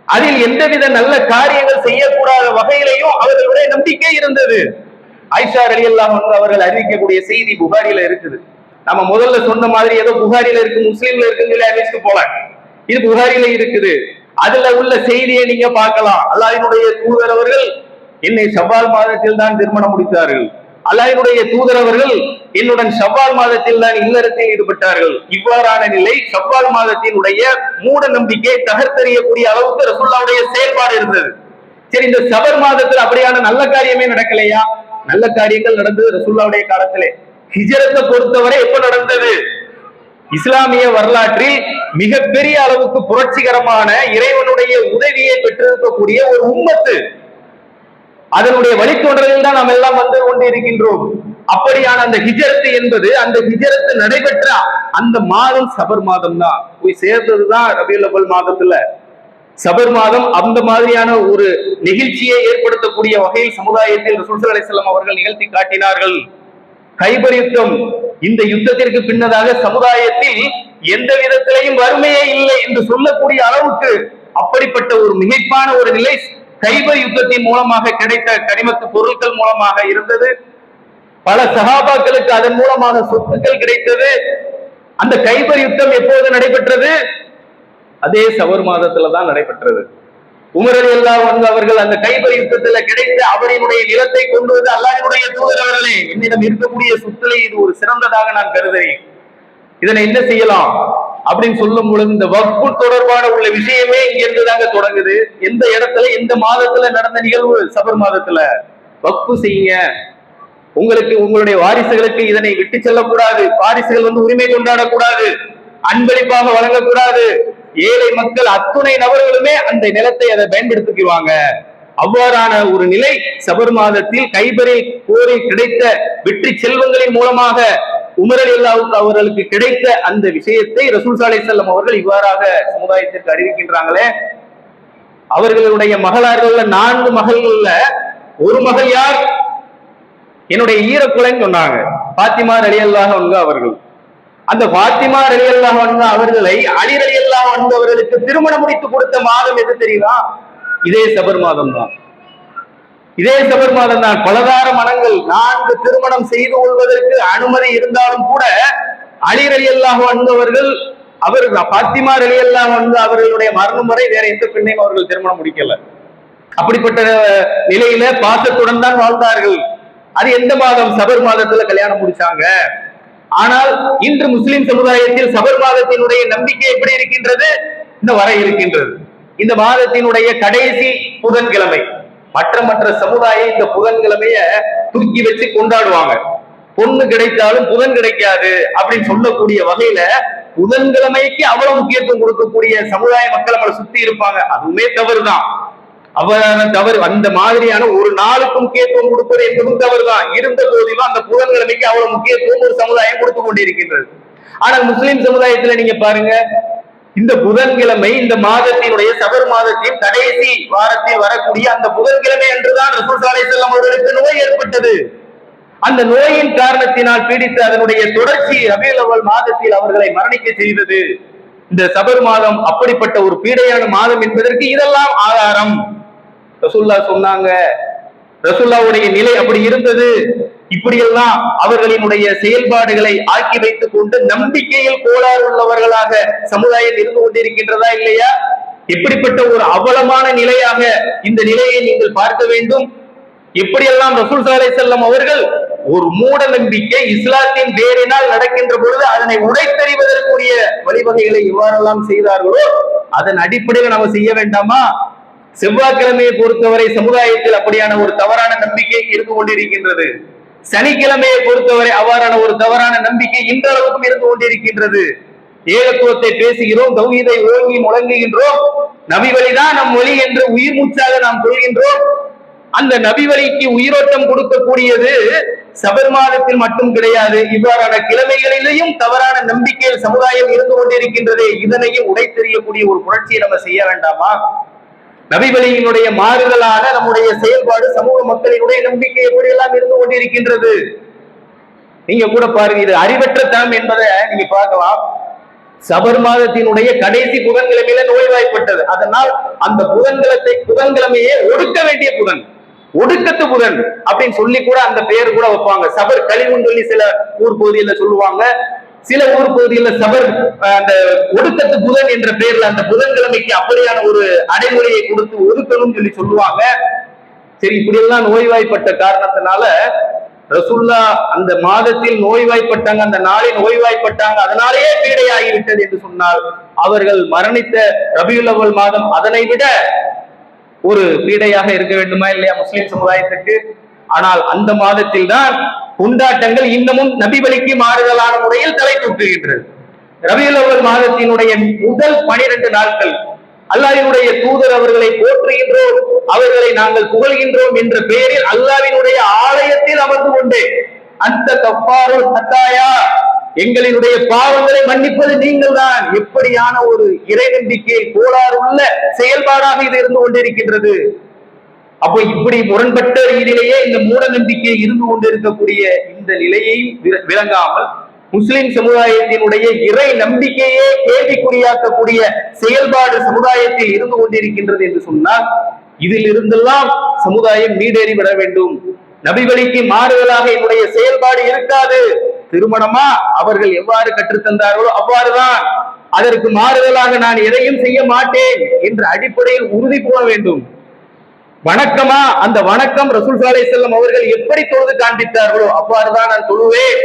அதில் எந்தவித நல்ல காரியங்கள் செய்யக்கூடாத வகையிலையும் அவர்களுடைய நம்பிக்கை இருந்தது. ஆயிஷா ரலியல்லாஹு அன்ஹா அவர்கள் அறிவிக்கக்கூடிய செய்தி புகாரில இருக்குது. நம்ம முதல்ல சொன்ன மாதிரி ஏதோ புகாரில இருக்கு முஸ்லீம்ல இருக்குன்னு அறிவிச்சுட்டு போல, இது புகாரில இருக்குது. அதுல உள்ள செய்தியை நீங்க பார்க்கலாம். அல்லாஹ்வினுடைய தூதர் அவர்கள் என்னை ஷவ்வால் மாதத்தில் தான் திருமணம் முடித்தார்கள், அல்லாஹ்வினுடைய தூதர் அவர்கள் என்னுடன் ஷவ்வால் மாதத்தில் தான் இல்லறத்தில் ஈடுபட்டார்கள். இவ்வாறான நிலை ஷவ்வால் மாதத்தினுடைய மூட நம்பிக்கை தகர்த்தெறியக்கூடிய அளவுக்கு ரசூலுல்லாஹ்வுடைய செயல்பாடு இருந்தது. சரி, இந்த சபர் மாதத்தில் அப்படியான நல்ல காரியமே நடக்கலையா? நல்ல காரியங்கள் நடந்தது ரசூலுல்லாஹ்வுடைய காலத்திலே. ஹிஜ்ரத்தை பொறுத்தவரை எப்ப நடந்தது? இஸ்லாமிய வரலாற்றில் மிகப்பெரிய அளவுக்கு புரட்சிகரமான இறைவனுடைய உதவியை பெற்றிருக்கக்கூடிய ஒரு உம்மத்து, அதனுடைய வழித்தொடரில் தான் நாம் எல்லாம் வந்து கொண்டு இருக்கின்றோம். அப்படியான அந்த ஹிஜ்ரத் என்பது, அந்த ஹிஜ்ரத் நடைபெற்ற அந்த மாதம் சபர் மாதம் தான். போய் சேர்ந்ததுதான் ரபியுல் அவ்வல் மாதத்துல. சபர் மாதம் அந்த மாதிரியான ஒரு நெகிழ்ச்சியை ஏற்படுத்தக்கூடிய வகையில் சமுதாயத்தில் ரசூல் ஸல்லல்லாஹு அலைஹி வஸல்லம் அவர்கள் நிகழ்த்தி காட்டினார்கள். கைபர் யுத்தம், இந்த யுத்தத்திற்கு பின்னதாக சமுதாயத்தில் எந்த விதத்திலையும் வறுமையே இல்லை என்று சொல்லக்கூடிய அளவுக்கு அப்படிப்பட்ட ஒரு மிகைப்பான ஒரு நிலை கைபர் யுத்தத்தின் மூலமாக கிடைத்த கனிமத்து பொருட்கள் மூலமாக இருந்தது. பல சஹாபாக்களுக்கு அதன் மூலமாக சொத்துக்கள் கிடைத்தது. அந்த கைபர் யுத்தம் எப்போது நடைபெற்றது? அதே சவர் மாதத்துல தான் நடைபெற்றது. உமர் ரலியல்லாஹு அன்ஹு அவர்கள் அந்த கைபர் யுத்தத்துல கிடைத்த அவரினுடைய நிலத்தை கொண்டு வந்து அல்லாஹ்வுடைய தூதர் அவர்களே, என்னிடம் இருக்கக்கூடிய சொத்துல இது ஒரு சிறந்ததாக நான் கருதுகிறேன், இதனை என்ன செய்யலாம் அப்படின்னு சொல்லும் பொழுது இந்த வக்ஃபு தொடர்பான உள்ள விஷயமே இங்க இருந்து தாங்க தொடங்குது. எந்த இடத்துல எந்த மாதத்துல நடந்த நிகழ்வு? சபர் மாதத்துல. வக்ஃபு செய்யுங்க, உங்களுக்கு உங்களுடைய வாரிசுகளுக்கு இதனை விட்டு செல்லக்கூடாது, வாரிசுகள் வந்து உரிமை கொண்டாடக்கூடாது, அன்பளிப்பாக வழங்கக்கூடாது, ஏழை மக்கள் அத்துணை நபர்களுமே அந்த நிலத்தை அதை பயன்படுத்திக்குவாங்க. அவ்வாறான ஒரு நிலை சபர் மாதத்தில் கைபரில் போரில் கிடைத்த வெற்றி செல்வங்களின் மூலமாக உமர் ரலியல்லாஹு அவர்களுக்கு கிடைத்த அந்த விஷயத்தை ரசூல் ஸல்லல்லாஹு அலைஹி வஸல்லம் அவர்கள் இவ்வாறாக சமுதாயத்திற்கு அறிவிக்கின்றாங்களே. அவர்களுடைய மகளார்கள் 4 மகள்கள்ல ஒரு மகள் யார்? என்னுடைய ஈரக்குலைன்னு சொன்னாங்க, பாத்திமா ரலியல்லாஹு அன்ஹா அவர்கள். அந்த பாத்திமா ரலியல்லாஹு அன்ஹா அவர்களை அலி ரலியல்லாஹு அன்ஹு அவர்களுக்கு திருமணம் முடித்து கொடுத்த மாதம் எது தெரியுமா? இதே சபர் மாதம் தான். இதே சபர் மாதம் தான். பலதார மனங்கள் 4 திருமணம் செய்து கொள்வதற்கு அனுமதி இருந்தாலும் கூட அலி ரலியல்லாஹு அன்ஹு அவர்கள் பாத்திமா ரலியல்லாஹு அன்ஹா அவர்களுடைய மரணம் வரை வேற எந்த பெண்ணையும் அவர்கள் திருமணம் முடிக்கல. அப்படிப்பட்ட நிலையில பாசத்துடன் தான் வாழ்ந்தார்கள். அது எந்த மாதம்? சபர் மாதத்துல கல்யாணம் முடிச்சாங்க. ஆனால் இன்று முஸ்லிம் சமுதாயத்தில் சபர் மாதத்தினுடைய நம்பிக்கை எப்படி இருக்கின்றது? இந்த வரை இருக்கின்றது. இந்த மாதத்தினுடைய கடைசி புதன்கிழமை. மற்ற சமுதாயம் இந்த புதன்கிழமைய தூக்கி வச்சு கொண்டாடுவாங்க. பொண்ணு கிடைத்தாலும் புதன் கிடைக்காது அப்படின்னு சொல்லக்கூடிய வகையில புதன்கிழமைக்கு அவ்வளவு முக்கியத்துவம் கொடுக்கக்கூடிய சமுதாய மக்கள் நம்மளை சுத்தி இருப்பாங்க. அதுவுமே தவறுதான். தவறு. அந்த மாதிரியான ஒரு நாளுக்கு முக்கியத்துவம் கொடுப்பது என்பதும் தவறுதான். இருந்த போதிலும் அந்த புதன்கிழமைக்கு அவ்வளவு முக்கியத்துவம் ஒரு சமுதாயம் கொடுத்து கொண்டிருக்கின்றது. ஆனால் முஸ்லிம் சமுதாயத்துல நீங்க பாருங்க, இந்த புதன்கிழமை இந்த மாதத்தினுடைய சபர் மாதத்தின் கடைசி வாரத்தில் வரக்கூடிய அந்த புதன்கிழமை என்றுதான் ரசூல் ஸல்லல்லாஹு அலைஹி வஸல்லம் அவர்களுக்கு நோய் ஏற்பட்டது. அந்த நோயின் காரணத்தினால் பீடித்து அதனுடைய தொடர்ச்சி ரபீஉல் அவ்வல் மாதத்தில் அவர்களை மரணிக்க செய்தது. இந்த சபர் மாதம் அப்படிப்பட்ட ஒரு பீடையான மாதம் என்பதற்கு இதெல்லாம் ஆதாரம். ரசூலுல்லாஹ் சொன்னாங்க, ரசூலுல்லாஹ்வுடைய நிலை அப்படி இருந்தது. இப்படியெல்லாம் அவர்களினுடைய செயல்பாடுகளை ஆக்கி வைத்துக் கொண்டு நம்பிக்கையில் கோளாறு உள்ளவர்களாக சமுதாயம் இருந்து கொண்டிருக்கின்றதா இல்லையா? எப்படிப்பட்ட ஒரு அவலமான நிலையாக இந்த நிலையை நீங்கள் பார்க்க வேண்டும். எப்படியெல்லாம் ரசூல் ஸல்லல்லாஹு அலைஹி வஸல்லம் அவர்கள் ஒரு மூட நம்பிக்கை இஸ்லாத்தின் வேரினால் நடக்கின்ற பொழுது அதனை உடைத்தறிவதற்குரிய வழிவகைகளை இவ்வாறெல்லாம் செய்தார்களோ அதன் அடிப்படையில் நம்ம செய்ய வேண்டாமா? செவ்வாய்க்கிழமையை பொறுத்தவரை சமுதாயத்தில் அப்படியான ஒரு தவறான நம்பிக்கை இருந்து கொண்டிருக்கின்றது. சனிக்கிழமையை பொறுத்தவரை அவ்வாறான ஒரு தவறான நம்பிக்கை இன்றளவுக்கும் இருந்து கொண்டிருக்கின்றது. ஏகத்துவத்தை பேசுகிறோம், தௌஹீதை ஓங்கி முழங்குகின்றோம், நபி வழிதான் நம் மொழி என்று உயிர் மூச்சாக நாம் சொல்கின்றோம். அந்த நபி வழிக்கு உயிரோட்டம் கொடுக்கக்கூடியது சபர் மாதத்தில் மட்டும் கிடையாது, இவ்வாறான கிழமைகளிலேயும் தவறான நம்பிக்கையில் சமுதாயம் இருந்து கொண்டிருக்கின்றது. இதனையும் உடைத்தெறியக்கூடிய ஒரு புரட்சியை நம்ம செய்ய வேண்டாமா? நபி வழியினுடைய மாறுதலான நம்முடைய செயல்பாடு சமூக மக்களினுடைய நம்பிக்கை எப்படியெல்லாம் இருந்து கொண்டிருக்கின்றது. நீங்க கூட பாருங்க, இது அறிவற்ற தனம் என்பதை நீங்க பார்க்கலாம். சபர் மாதத்தினுடைய கடைசி புதன்கிழமையில நோய்வாய்ப்பட்டது. அதனால் அந்த புதன்கிழமையே ஒடுக்க வேண்டிய புதன், ஒடுக்கத்து புதன் அப்படின்னு சொல்லி கூட அந்த பெயர் கூட வைப்பாங்க. சபர் கழிவுன்னு சொல்லி சில ஊர் பகுதியில சொல்லுவாங்க. சில ஊர் பகுதியில சபர் அந்த ஒடுக்கத்து புதன் என்ற பெயர்ல அந்த புதன்கிழமைக்கு அப்படியான ஒரு அடைமுறையை கொடுத்து ஒதுக்கணும்னு சொல்லி சொல்லுவாங்க. சரி, இப்படி எல்லாம் நோய்வாய்ப்பட்ட காரணத்தினால ரசூல்லா அந்த மாதத்தில் நோய்வாய்ப்பட்டாங்க, அந்த நாளில் நோய்வாய்ப்பட்டாங்க, அதனாலேயே பீடையாகிவிட்டது என்று சொன்னால் அவர்கள் மரணித்த ரபியுல் அவ்வல் மாதம் அதனை விட ஒரு பீடையாக இருக்க வேண்டுமா இல்லையா முஸ்லிம் சமுதாயத்துக்கு? ஆனால் அந்த மாதத்தில் தான் கொண்டாட்டங்கள் இன்னமும் நபி வழிக்கு மாறுதலான முறையில் தலை தூக்குகின்றது. ரபியுல் அவ்வல் மாதத்தினுடைய முதல் 12 நாட்கள் அல்லாஹ்வினுடைய தூதர் அவர்களை போற்றுகின்றோம், அவர்களை நாங்கள் புகழ்கின்றோம் என்ற பெயரில் அல்லாஹ்வினுடைய ஆலயத்தில் அமர்ந்து கொண்டே அந்த கஃபாருல் ஹத்தாயா, எங்களினுடைய பாவங்களை மன்னிப்பது நீங்கள் தான், எப்படியான ஒரு இறை நம்பிக்கை கோளாறுள்ள செயல்பாடாக இது இருந்து கொண்டிருக்கின்றது. அப்போ இப்படி முரண்பட்ட ரீதியிலேயே இந்த மூட நம்பிக்கை இருந்து கொண்டிருக்கக்கூடிய இந்த நிலையை விளங்காமல் முஸ்லிம் சமுதாயத்தினுடைய இறை நம்பிக்கையே கேள்விக்குறியாக்கக்கூடிய செயல்பாடு சமுதாயத்தில் இருந்து கொண்டிருக்கின்றது என்று சொன்னால் இதில் இருந்தெல்லாம் சமுதாயம் மீடேறி விட வேண்டும். நபி வழிக்கு மாறுதலாக என்னுடைய செயல்பாடு இருக்காது. திருமணமா அவர்கள் எவ்வாறு கற்றுத்தந்தார்களோ அவ்வாறுதான், அதற்கு மாறுதலாக நான் எதையும் செய்ய மாட்டேன் என்ற அடிப்படையில் உறுதி கூற வேண்டும். வணக்கமா, அந்த வணக்கம் ரசூல் ஸல்லல்லாஹு அலைஹி வஸல்லம் அவர்கள் எப்படி தொழுது காண்பித்தார்களோ அவ்வாறுதான் நான் தொழுவேன்.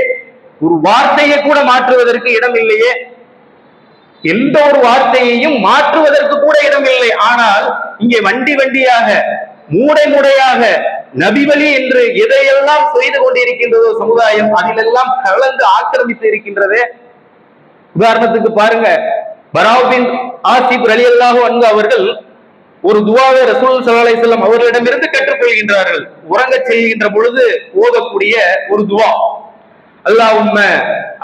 ஒரு வார்த்தையை கூட மாற்றுவதற்கு இடம் இல்லையே, எந்த ஒரு வார்த்தையையும் மாற்றுவதற்கு கூட இடம் இல்லை. ஆனால் இங்கே வண்டி வண்டியாக மூடை மூடையாக நபிவழி என்று எதையெல்லாம் செய்து கொண்டிருக்கின்றதோ சமுதாயம், அதிலெல்லாம் கலந்து ஆக்கிரமித்து இருக்கின்றதே. உதாரணத்துக்கு பாருங்க, பராவ் பின் ஆசிப் ரலியல்லாஹு அன்ஹு அவர்கள் ஒரு துவாவை ரசூல் ஸல்லல்லாஹு அலைஹி வஸல்லம் அவர்களிடமிருந்து கற்றுக்கொள்கின்றார்கள். உறங்கச் செல்கின்ற பொழுது ஓதக்கூடிய ஒரு துவா, அல்லாஹும்ம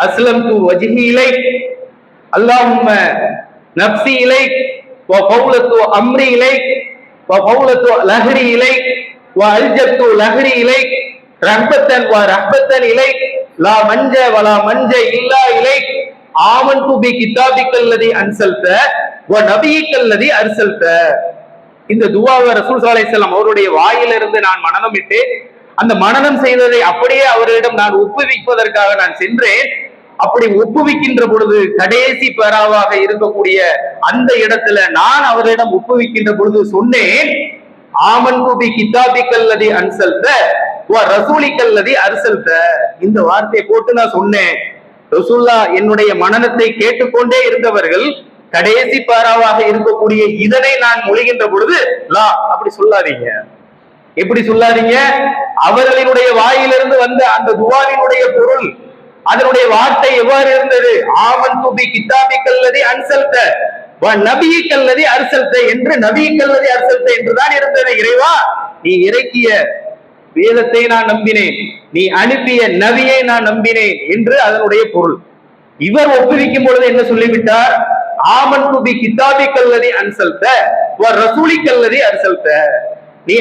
அஸ்லம்து வஜ்ஹி இலைக், அல்லாஹும்ம நஃப்ஸி இலைக் வ ஃபௌலத்து அம்ரி இலைக் வ ஃபௌலத்து லஹ்ரி இலைக் வ அல்ஜத்து லஹ்ரி இலைக் ரஹ்பத்தன் வ ரஹ்பத்தன் இலைக் லா மன்ஜ வலா மன்ஜ இல்லா இலைக் ஆமன்து பி கிதாபிக்கல்லதி அன்சல்த வ நபியிக்கல்லதி அர்சல்த. இந்த துவாவை ரசூல் ஸல்லல்லாஹு அலைஹி வஸல்லம் அவருடைய வாயிலிருந்து நான் மனனமிட்டு, அந்த மனனம் செய்ததை அப்படியே அவரிடம் நான் ஒப்புவிப்பதற்காக நான் சென்றேன். அப்படி ஒப்புவிக்கின்ற பொழுது கடைசி பேராவாக இருக்கக்கூடிய அந்த இடத்துல நான் அவரிடம் ஒப்புவிக்கின்ற பொழுது சொன்னேன், ஆமன்து பி கிதாபிக்கல்லதி அன்சல்த வ ரசூலிக்கல்லதி அர்சல்த. இந்த வார்த்தையை போட்டு நான் சொன்னேன். ரசூல்லா என்னுடைய மனனத்தை கேட்டுக்கொண்டே இருந்தவர்கள் கடைசி பாராவாக இருக்கக்கூடிய இதனை நான் மொழிகின்ற பொழுது லா அப்படி சொல்லாதீங்க, எப்படி சொல்லாதீங்க, அவர்களினுடைய வாயிலிருந்து வந்த அந்த துவாவினுடைய பொருள், அதனுடைய வார்த்தை எவ்வாறு இருந்தது, ஆமன்து பி கிதாபிக்கல்லதி அன்சல்த வ நபியிக்கல்லதி அர்சல்த என்று, நபியிக்கல்லதி அர்சல்த என்றுதான் இருந்தது. இறைவா, நீ இறக்கிய வேதத்தை நான் நம்பினேன், நீ அனுப்பிய நபியை நான் நம்பினேன் என்று அதனுடைய பொருள். இவர் ஒப்புவிக்கும் பொழுது என்ன சொல்லிவிட்டார், ஆமன்து பி கிதாபிக்கல்லதி அன்சல்த வ ரசூலிக்கல்லதி அர்சல்த. நீ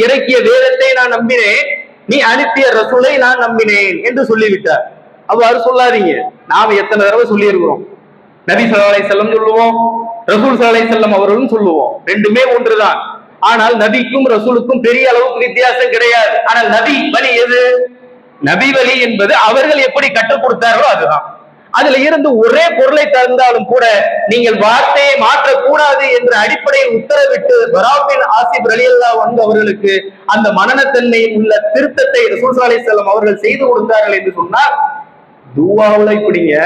இறக்கிய வேதத்தை நான் நம்பினேன், நீ அனுப்பிய ரசூலை நான் நம்பினேன் என்று சொல்லிவிட்டார். அவ்வாறு சொல்லாதீங்க. நாம எத்தனை தடவை சொல்லி இருக்கிறோம், நபி ஸல்லல்லாஹு அலைஹி வஸல்லம் சொல்லுவோம், ரசூல் ஸல்லல்லாஹு அலைஹி வஸல்லம் அவர்களும் சொல்லுவோம், ரெண்டுமே ஒன்றுதான். ஆனால் நபிக்கும் ரசூலுக்கும் பெரிய அளவுக்கு வித்தியாசம் கிடையாது. ஆனால் நபி வழி எது? நபி வழி என்பது அவர்கள் எப்படி கற்றுக் கொடுத்தார்களோ அதுதான். அதுல இருந்து ஒரே பொருளை தந்தாலும் கூட நீங்கள் வார்த்தையை மாற்றக்கூடாது என்ற அடிப்படையில் உத்தரவிட்டு பராவ் பின் ஆசிப் ரலியல்லாஹு அன்ஹு அவர்களுக்கு அந்த மனனத்தன்மையில் உள்ள திருத்தத்தை ரசூல் ஸல்லல்லாஹு அலைஹி வஸல்லம் அவர்கள் செய்து கொடுத்தார்கள் என்று சொன்னால், துஆவுல இப்படிங்க,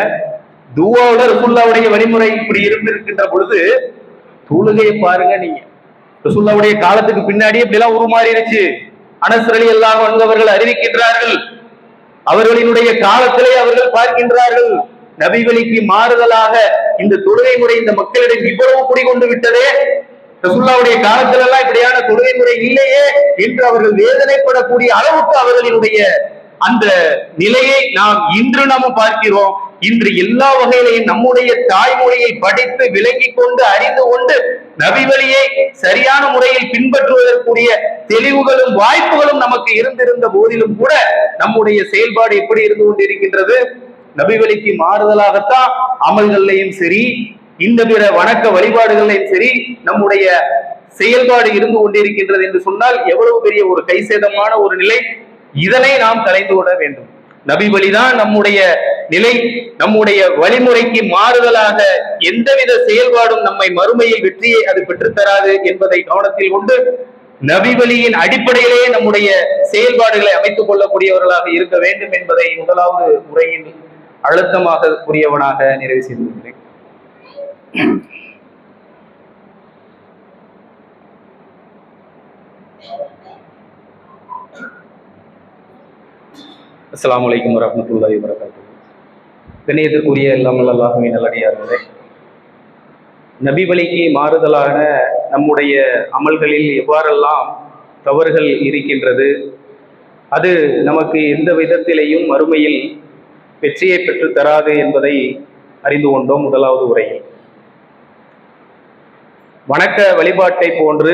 துஆவுல ரசூலுல்லாஹ்வுடைய வழிமுறை இப்படி இருந்திருக்கின்ற பொழுது தொழுகையை பாருங்க. நீங்க ரசூலுல்லாஹ்வுடைய காலத்துக்கு பின்னாடி இப்படி எல்லாம் உருமாறிடுச்சு. அனஸ் ரலியல்லாஹு அன்ஹு அவர்கள் அறிவிக்கின்றார்கள், அவர்களினுடைய காலத்திலே அவர்கள் பார்க்கின்றார்கள், நபி வழிக்கு மாறுதலாக இந்த தொழுகை முறை இந்த மக்களிடம் இவ்வளவு குடிகொண்டு விட்டதே, ரசூலுல்லாஹ்வுடைய காலத்துல எல்லாம் இப்படியான தொழுகை முறை இல்லையே என்று அவர்கள் வேதனைப்படக்கூடிய அளவுக்கு அவர்களினுடைய அந்த நிலையை நாம் இன்று நாம பார்க்கிறோம். இன்று எல்லா வகையிலையும் நம்முடைய தாய்மொழியை படித்து விளங்கி கொண்டு அறிந்து கொண்டு நபி வழியை சரியான முறையில் பின்பற்றுவதற்குரிய தெளிவுகளும் வாய்ப்புகளும் நமக்கு இருந்திருந்த போதிலும் கூட நம்முடைய செயல்பாடு எப்படி இருந்து கொண்டிருக்கின்றது, நபி வழிக்கு மாறுதலாகத்தான் அமல்கள்லையும் சரி, இந்த பிற வணக்க வழிபாடுகளையும் சரி நம்முடைய செயல்பாடு இருந்து கொண்டிருக்கின்றது என்று சொன்னால் எவ்வளவு பெரிய ஒரு கைசேதமான ஒரு நிலை. இதனை நாம் கலைந்து கொள்ள வேண்டும். நபி வழிதான் நம்முடைய நிலை. நம்முடைய வழிமுறைக்கு மாறுதலாக எந்தவித செயல்பாடும் நம்மை மறுமையில் வெற்றியை அது பெற்றுத்தராது என்பதை கவனத்தில் கொண்டு நபி வழியின் அடிப்படையிலேயே நம்முடைய செயல்பாடுகளை அமைத்துக் கொள்ளக்கூடியவர்களாக இருக்க வேண்டும் என்பதை முதலாவது முறையில் அழுத்தமாக கூறியவனாக நிறைவு செய்திருக்கிறேன். அஸ்ஸலாமு அலைக்கும் வரஹ்மத்துல்லாஹி வபரகாத்துஹு. கண்ணியத்திற்குரிய எல்லாம் அல்லாஹ்வின் நல்லடியார்களே, நபி வழிக்கு மாறுதலான நம்முடைய அமல்களில் எவ்வாறெல்லாம் தவறுகள் இருக்கின்றது, அது நமக்கு எந்த விதத்திலேயும் மறுமையில் வெற்றியை பெற்று தராது என்பதை அறிந்து கொண்டோம். முதலாவது உரையில் வணக்க வழிபாட்டை போன்று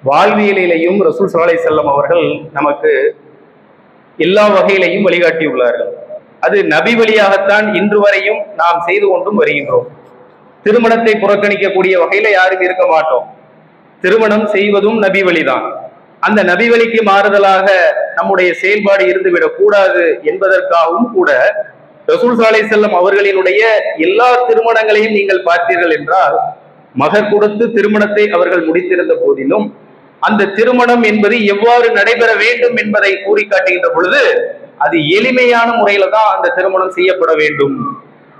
வாழ்வியலிலேயும் ரசூல் ஸல்லல்லாஹு அலைஹி வஸல்லம் அவர்கள் நமக்கு எல்லா வகையிலையும் வழிகாட்டியுள்ளார்கள். அது நபி வழியாகத்தான் இன்று வரையும் நாம் செய்து கொண்டும் வருகின்றோம். திருமணத்தை புறக்கணிக்கக்கூடிய வகையில யாரும் இருக்க மாட்டோம். திருமணம் செய்வதும் நபி வழிதான். அந்த நபி வழிக்கு மாறுதலாக நம்முடைய செயல்பாடு இருந்துவிடக் கூடாது என்பதற்காகவும் கூட ரசூல் ஸல்லல்லாஹு அலைஹி வஸல்லம் அவர்களினுடைய எல்லா திருமணங்களையும் நீங்கள் பார்த்தீர்கள் என்றால் மகர் கொடுத்து திருமணத்தை அவர்கள் முடித்திருந்த போதிலும் அந்த திருமணம் என்பது எவ்வாறு நடைபெற வேண்டும் என்பதை கூறி காட்டுகின்ற பொழுது அது எளிமையான முறையில தான் அந்த திருமணம் செய்யப்பட வேண்டும்.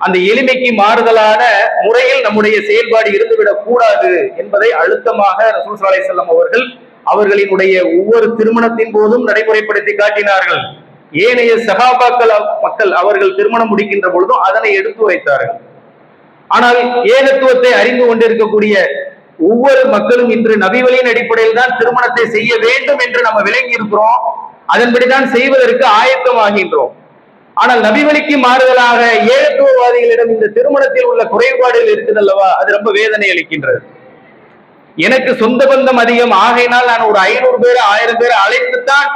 அந்த எளிமைக்கு மாறுதலான முறையில் நம்முடைய செயல்பாடு இருந்துவிடக் கூடாது என்பதை அழுத்தமாக ரசூல் ஸல்லல்லாஹு அலைஹி வஸல்லம் அவர்கள் அவர்களினுடைய ஒவ்வொரு திருமணத்தின் போதும் நடைமுறைப்படுத்தி காட்டினார்கள். ஏனைய சஹாபாக்கள் மக்கள் அவர்கள் திருமணம் முடிக்கின்ற பொழுதும் அதனை எடுத்து வைத்தார்கள். ஆனால் ஏகத்துவத்தை அறிந்து கொண்டிருக்கக்கூடிய ஒவ்வொரு மக்களும் இன்று நபி வழியின் அடிப்படையில் தான் திருமணத்தை செய்ய வேண்டும் என்று நம்ம விளங்கி இருக்கிறோம். அதன்படிதான் செய்வதற்கு ஆயத்தமாகின்றோம். ஆனால் நபி வழிக்கு மாறுதலாக ஏகத்துவவாதிகளிடம் இந்த திருமணத்தில் உள்ள குறைபாடுகள் இருக்குது அல்லவா, அது ரொம்ப வேதனை அளிக்கின்றது. எனக்கு சொந்த பந்தம் அதிகம் ஆகையினால் நான் ஒரு 500 பேர் 1000 பேரை அழைத்துத்தான்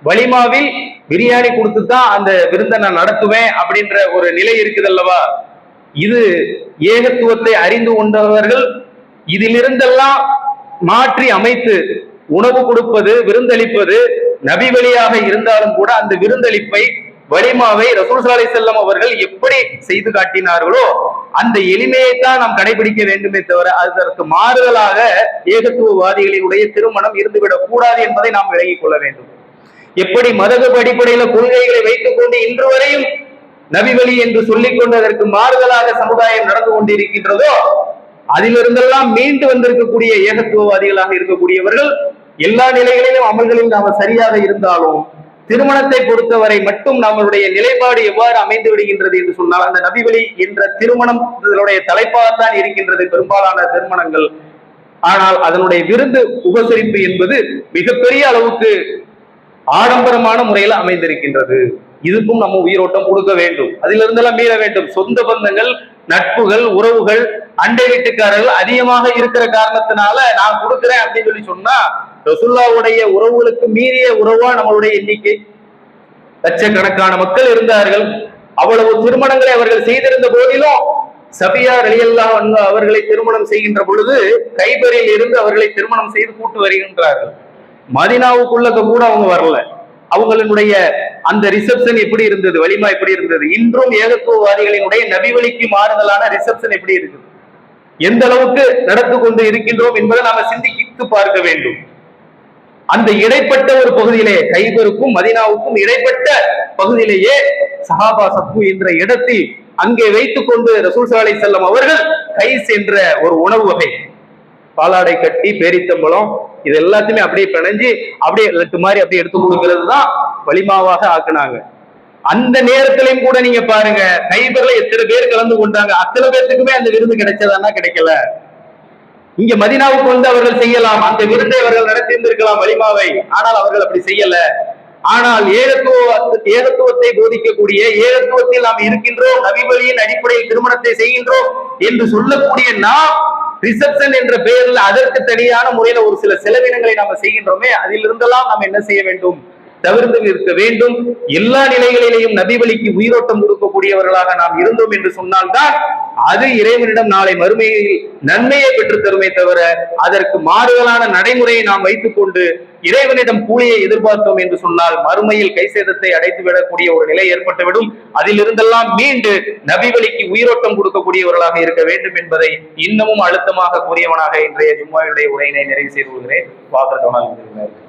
வலிமாவில் பிரியாணி கொடுத்துதான் அந்த விருந்தை நான் நடத்துவேன் அப்படின்ற ஒரு நிலை இருக்குது அல்லவா. இது ஏகத்துவத்தை அறிந்து கொண்டவர்கள் இதிலிருந்தெல்லாம் மாற்றி அமைத்து உணவு கொடுப்பது விருந்தளிப்பது நபி வழியாக இருந்தாலும் கூட அந்த விருந்தளிப்பை வலிமாவை ரசூல் ஸல்லல்லாஹு அலைஹி வஸல்லம் அவர்கள் எப்படி செய்து காட்டினார்களோ அந்த எளிமையைத்தான் நாம் கடைபிடிக்க வேண்டுமே தவிர அதற்கு மாறுதலாக ஏகத்துவவாதிகளினுடைய திருமணம் இருந்துவிடக் கூடாது என்பதை நாம் விலகிக் கொள்ள வேண்டும். எப்படி மதகு அடிப்படையில கொள்கைகளை வைத்துக் கொண்டு இன்று வரையும் நபி வழி என்று சொல்லிக் கொண்டு அதற்கு மாறுதலாக சமுதாயம் நடந்து கொண்டிருக்கின்றதோ அதிலிருந்தெல்லாம் மீண்டு வந்திருக்கக்கூடிய ஏகத்துவவாதிகளாக இருக்கக்கூடியவர்கள் எல்லா நிலைகளிலும் அமல்களில் நாம சரியாக இருந்தாலும் திருமணத்தை பொறுத்தவரை மட்டும் நம்மளுடைய நிலைப்பாடு எவ்வாறு அமைந்து விடுகின்றது என்று சொன்னால் அந்த நபி வழி என்ற திருமணம் இதனுடைய தலைப்பாகத்தான் இருக்கின்றது பெரும்பாலான திருமணங்கள். ஆனால் அதனுடைய விருந்து உபசரிப்பு என்பது மிகப்பெரிய அளவுக்கு ஆடம்பரமான முறையில் அமைந்திருக்கின்றது. இதுக்கும் நம்ம உயிரோட்டம் கொடுக்க வேண்டும், அதிலிருந்தெல்லாம் மீற வேண்டும். சொந்த பந்தங்கள் நட்புகள் உறவுகள் அண்டை வீட்டுக்காரர்கள் அதிகமாக இருக்கிற காரணத்தினால நான் கொடுக்கிறேன் அப்படின்னு சொல்லி சொன்னா ரசூலுல்லாஹ்வுடைய உறவுகளுக்கு மீறிய உறவா நம்மளுடைய எண்ணிக்கை. லட்சக்கணக்கான மக்கள் இருந்தார்கள். அவ்வளவு திருமணங்களை அவர்கள் செய்திருந்த போதிலும் சபியா ரலியல்லாஹு அன்ஹா அவர்களை திருமணம் செய்கின்ற பொழுது கைபரில் இருந்து அவர்களை திருமணம் செய்து கூட்டு வருகின்றார்கள். மதீனாவுக்குள்ள கூட அவங்க வரல. அவங்களுடைய அந்த ரிசப்ஷன் எப்படி இருந்தது, வலிமா எப்படி இருந்தது? இன்றும் ஏகத்துவவாதிகளினுடைய நபி வழிக்கு மாறுதலான ரிசப்ஷன் எப்படி இருக்குது, எந்த அளவுக்கு நடந்து கொண்டு இருக்கின்றோம் என்பதை நாம சிந்தித்து பார்க்க வேண்டும். அந்த இடைப்பட்ட ஒரு பகுதியிலே கைபருக்கும் மதீனாவுக்கும் இடைப்பட்ட பகுதியிலேயே சஹாபா சப்பு என்ற இடத்தில் அங்கே வைத்துக் கொண்டு ரசூல் ஸல்லல்லாஹு அலைஹி வஸல்லம் அவர்கள் கைஸ் என்ற ஒரு உணவு வகை பாலாடை கட்டி பேரித்தம்பழம் இது எல்லாத்தையுமே அப்படியே பிணைஞ்சு அப்படியே லட்டு மாதிரி அப்படியே எடுத்து கொடுக்கிறது தான் வலிமாவாக ஆக்குனாங்க. அந்த நேரத்திலையும் கூட நீங்க பாருங்க கைபர்ல எத்தனை பேர் கலந்து கொண்டாங்க, அத்தனை பேருக்குமே அந்த விருந்து கிடைச்சதானா கிடைக்கல. இங்க மதீனாவுக்கு வந்து அவர்கள் செய்யலாம், அந்த விருந்தை அவர்கள் நடத்தியிருந்திருக்கலாம் வலிமாவை, ஆனால் அவர்கள் அப்படி செய்யல. ஆனால் ஏகத்துவத்தை போதிக்கக்கூடிய ஏகத்துவத்தில் நாம் இருக்கின்றோம், நபி வழியின் அடிப்படையில் திருமணத்தை செய்கின்றோம் என்று சொல்லக்கூடிய நாம் ரிசப்ஷன் என்ற பெயரில் அதற்கு தனியான முறையில ஒரு சில செலவினங்களை நாம செய்கின்றோமே, அதிலிருந்தெல்லாம் நாம் என்ன செய்ய வேண்டும், தவிர்த்து இருக்க வேண்டும். எல்லா நிலைகளிலேயும் நபி வழிக்கு உயிரோட்டம் கொடுக்கக்கூடியவர்களாக நாம் இருந்தோம் என்று சொன்னால்தான் அது இறைவனிடம் நாளை மறுமையில் நன்மையை பெற்று தருமே தவிர அதற்கு மாறுதலான நடைமுறையை நாம் வைத்துக் கொண்டு இறைவனிடம் கூலியை எதிர்பார்த்தோம் என்று சொன்னால் மறுமையில் கைசேதத்தை அடைத்து விடக்கூடிய ஒரு நிலை ஏற்பட்டுவிடும். அதிலிருந்தெல்லாம் மீண்டு நபி வழிக்கு உயிரோட்டம் கொடுக்கக்கூடியவர்களாக இருக்க வேண்டும் என்பதை இன்னமும் அழுத்தமாக கூறியவனாக இன்றைய ஜும்மாவுடைய உரையினை நிறைவு செய்து கொள்கிறேன். வாகனமாக